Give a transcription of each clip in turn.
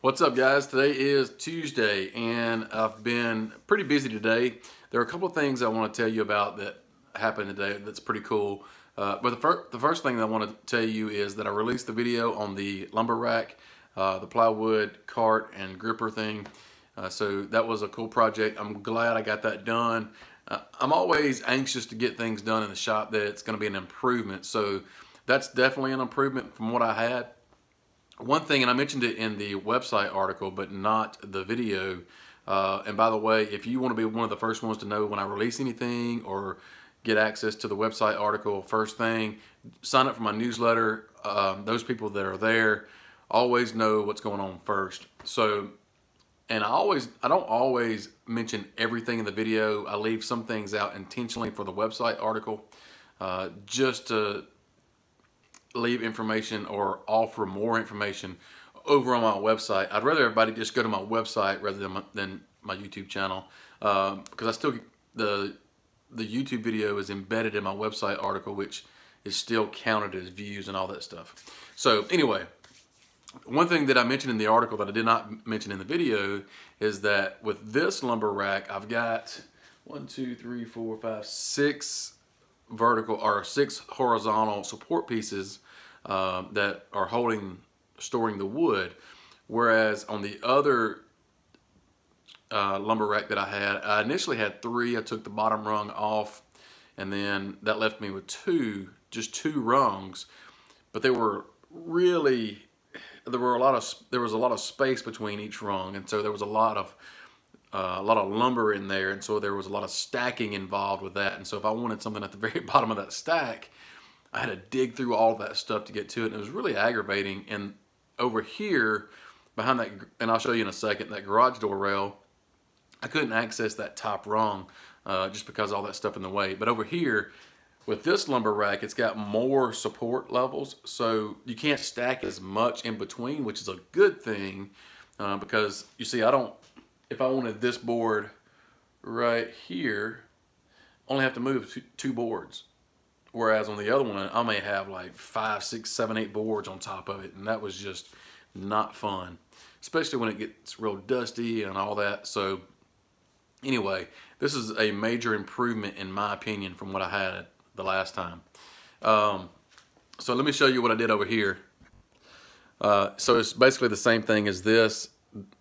What's up, guys? Today is Tuesday and I've been pretty busy today. There are a couple of things I want to tell you about that happened today that's pretty cool. But the first thing that I want to tell you is that I released the video on the lumber rack, the plywood cart and gripper thing. So that was a cool project. I'm glad I got that done. I'm always anxious to get things done in the shop that it's going to be an improvement. So that's definitely an improvement from what I had. One thing, and I mentioned it in the website article, but not the video. And by the way, if you want to be one of the first ones to know when I release anything or get access to the website article first thing, sign up for my newsletter. Those people that are there always know what's going on first. So, and I don't always mention everything in the video. I leave some things out intentionally for the website article, just to leave information or offer more information over on my website. I'd rather everybody just go to my website rather than my YouTube channel, because I still the YouTube video is embedded in my website article, which is still counted as views and all that stuff. So anyway, one thing that I mentioned in the article that I did not mention in the video is that with this lumber rack, I've got 6 vertical or 6 horizontal support pieces that are storing the wood, whereas on the other lumber rack that I initially had 3. I took the bottom rung off, and then that left me with just two rungs, but they were really, there was a lot of space between each rung, and so there was a lot of lumber in there, and so there was a lot of stacking involved with that. And so if I wanted something at the very bottom of that stack, I had to dig through all of that stuff to get to it, and it was really aggravating. And over here, behind that, and I'll show you in a second, that garage door rail, I couldn't access that top rung just because of all that stuff in the way. But over here, with this lumber rack, it's got more support levels, so you can't stack as much in between, which is a good thing, because you see, if I wanted this board right here, only have to move two boards. Whereas on the other one, I may have like 5, 6, 7, 8 boards on top of it, and that was just not fun, especially when it gets real dusty and all that. So anyway, this is a major improvement in my opinion from what I had the last time. So let me show you what I did over here. So it's basically the same thing as this.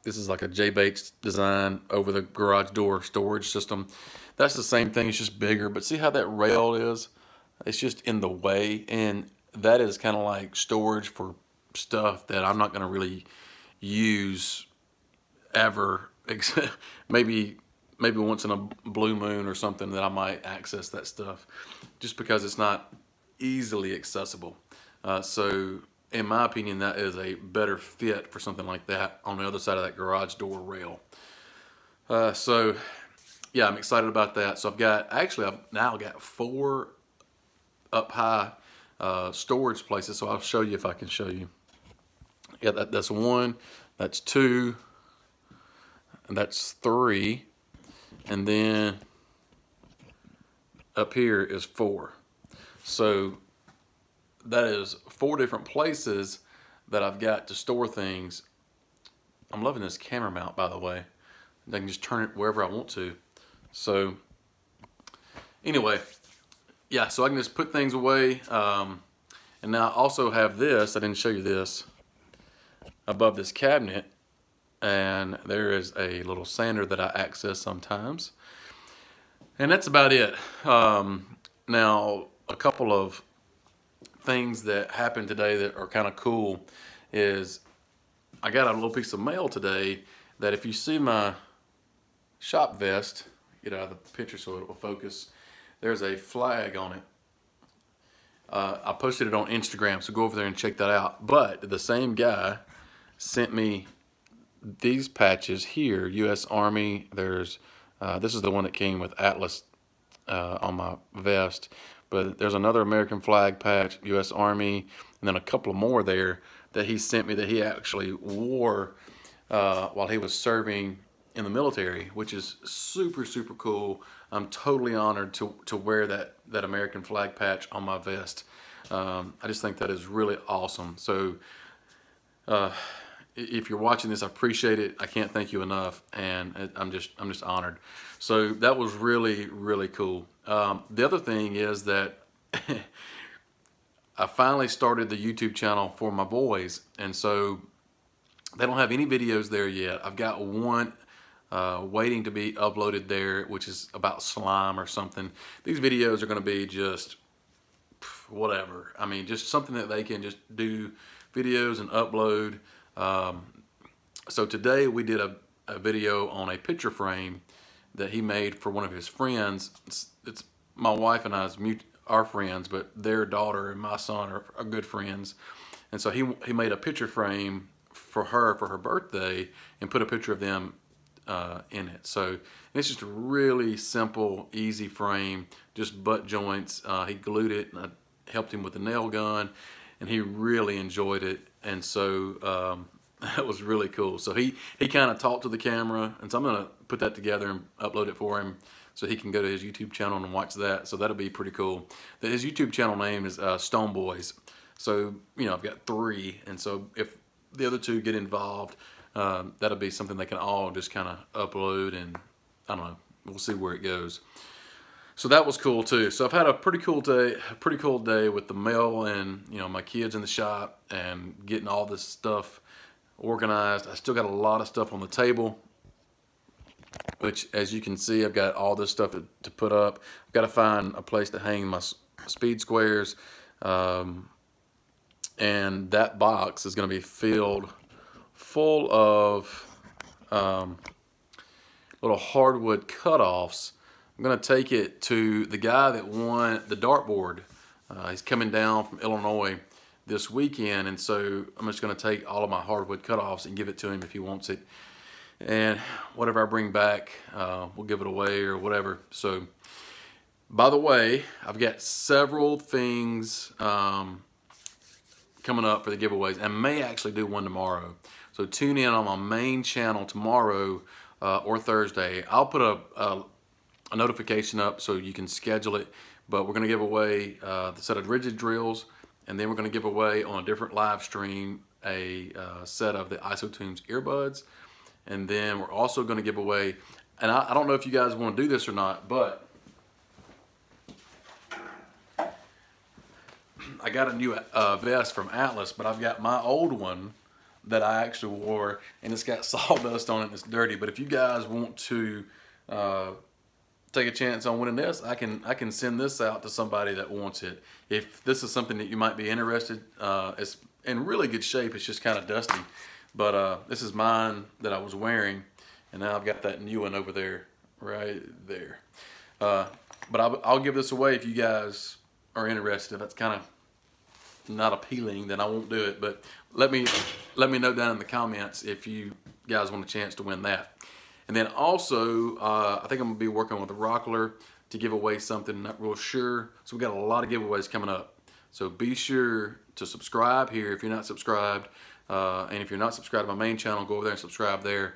This is like a J-Bates design over the garage door storage system. That's the same thing, it's just bigger, but see how that rail is? It's just in the way, and that is kind of like storage for stuff that I'm not going to really use ever. maybe once in a blue moon or something that I might access that stuff, just because it's not easily accessible. So in my opinion, that is a better fit for something like that on the other side of that garage door rail. So yeah, I'm excited about that. So I've now got 4 up high storage places. So I'll show you if I can show you. Yeah, that's 1, that's 2, and that's 3, and then up here is 4. So that is 4 different places that I've got to store things. I'm loving this camera mount, by the way. I can just turn it wherever I want to. So anyway, yeah, so I can just put things away. And now I also have this, I didn't show you this, above this cabinet. And there is a little sander that I access sometimes. And that's about it. Now, a couple of things that happened today that are kind of cool is I got a little piece of mail today that, if you see my shop vest, get out of the picture so it will focus, there's a flag on it. I posted it on Instagram, so go over there and check that out. But the same guy sent me these patches here, U.S. Army. There's this is the one that came with Atlas on my vest, but there's another American flag patch, U.S. Army, and then a couple of more there that he sent me that he actually wore while he was serving in the military, which is super, super cool. I'm totally honored to wear that American flag patch on my vest. I just think that is really awesome. So if you're watching this, I appreciate it. I can't thank you enough, and I'm just honored. So that was really, really cool. The other thing is that I finally started the YouTube channel for my boys, and so they don't have any videos there yet. I've got one waiting to be uploaded there, which is about slime or something. These videos are going to be just whatever. I mean, just something that they can just do videos and upload. So today we did a video on a picture frame that he made for one of his friends. It's my wife and I's our friends, but their daughter and my son are good friends. And so he made a picture frame for her birthday and put a picture of them in it. So it's just a really simple, easy frame, just butt joints. He glued it, and I helped him with the nail gun, and he really enjoyed it. And so that was really cool. So he kind of talked to the camera, and so I'm gonna put that together and upload it for him so he can go to his YouTube channel and watch that. So that'll be pretty cool. His YouTube channel name is Stone Boys. So, you know, I've got 3, and so if the other 2 get involved, that'll be something they can all just kind of upload, and I don't know, we'll see where it goes. So that was cool too. So I've had a pretty cool day with the mail and, you know, my kids in the shop and getting all this stuff organized. I still got a lot of stuff on the table, which, as you can see, I've got all this stuff to put up. I've got to find a place to hang my speed squares, and that box is going to be filled full of little hardwood cutoffs. I'm going to take it to the guy that won the dartboard. He's coming down from Illinois this weekend, and so I'm just going to take all of my hardwood cutoffs and give it to him if he wants it. And whatever I bring back, we'll give it away or whatever. So, by the way, I've got several things coming up for the giveaways, and may actually do one tomorrow. So tune in on my main channel tomorrow or Thursday. I'll put a notification up so you can schedule it, but we're going to give away the set of rigid drills, and then we're going to give away on a different live stream a set of the IsoTunes earbuds, and then we're also going to give away, and I don't know if you guys want to do this or not, but I got a new vest from Atlas, but I've got my old one that I actually wore, and it's got sawdust on it and it's dirty. But if you guys want to take a chance on winning this, I can send this out to somebody that wants it. If this is something that you might be interested, it's in really good shape. It's just kind of dusty, but this is mine that I was wearing, and now I've got that new one over there, right there. But I'll give this away if you guys are interested. If that's kind of not appealing, then I won't do it. But let me know down in the comments if you guys want a chance to win that. And then also, I think I'm gonna be working with Rockler to give away something. Not real sure. So we got a lot of giveaways coming up. So be sure to subscribe here if you're not subscribed. And if you're not subscribed to my main channel, go over there and subscribe there,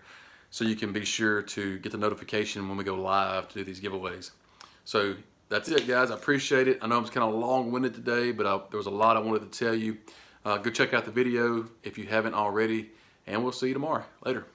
so you can be sure to get the notification when we go live to do these giveaways. So that's it, guys. I appreciate it. I know I'm kind of long-winded today, but there was a lot I wanted to tell you. Go check out the video if you haven't already, and we'll see you tomorrow. Later.